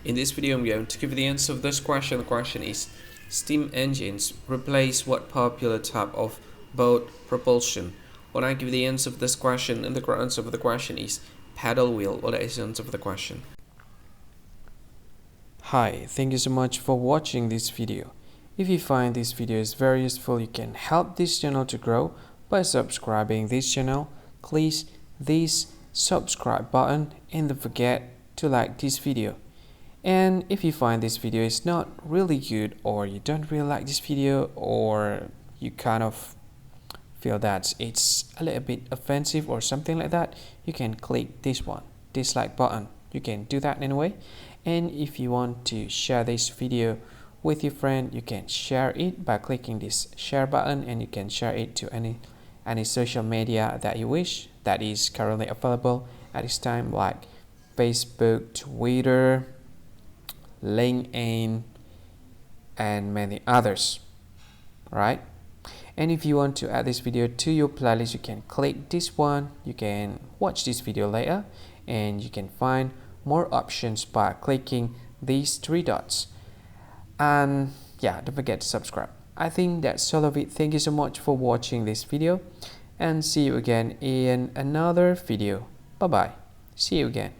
In this video, I'm going to give you the answer of this question. The question is, steam engines replace what popular type of boat propulsion? When I give you the answer of this question, and the correct answer of the question is paddle wheel. What is the answer of the question? Hi, thank you so much for watching this video. If you find this video is very useful, you can help this channel to grow by subscribing this channel. Click this subscribe button and don't forget to like this video. And if you find this video is not really good, or you don't really like this video, or you kind of feel that it's a little bit offensive or something like that, you can click this one, dislike button. You can do that anyway. And if you want to share this video with your friend, you can share it by clicking this share button, and you can share it to any social media that you wish that is currently available at this time, like Facebook, Twitter, LinkedIn, and many others, right? And if you want to add this video to your playlist, you can click this one. You can watch this video later, and you can find more options by clicking these three dots. And yeah, don't forget to subscribe. I think that's all of it. Thank you so much for watching this video, and see you again in another video. Bye bye. See you again.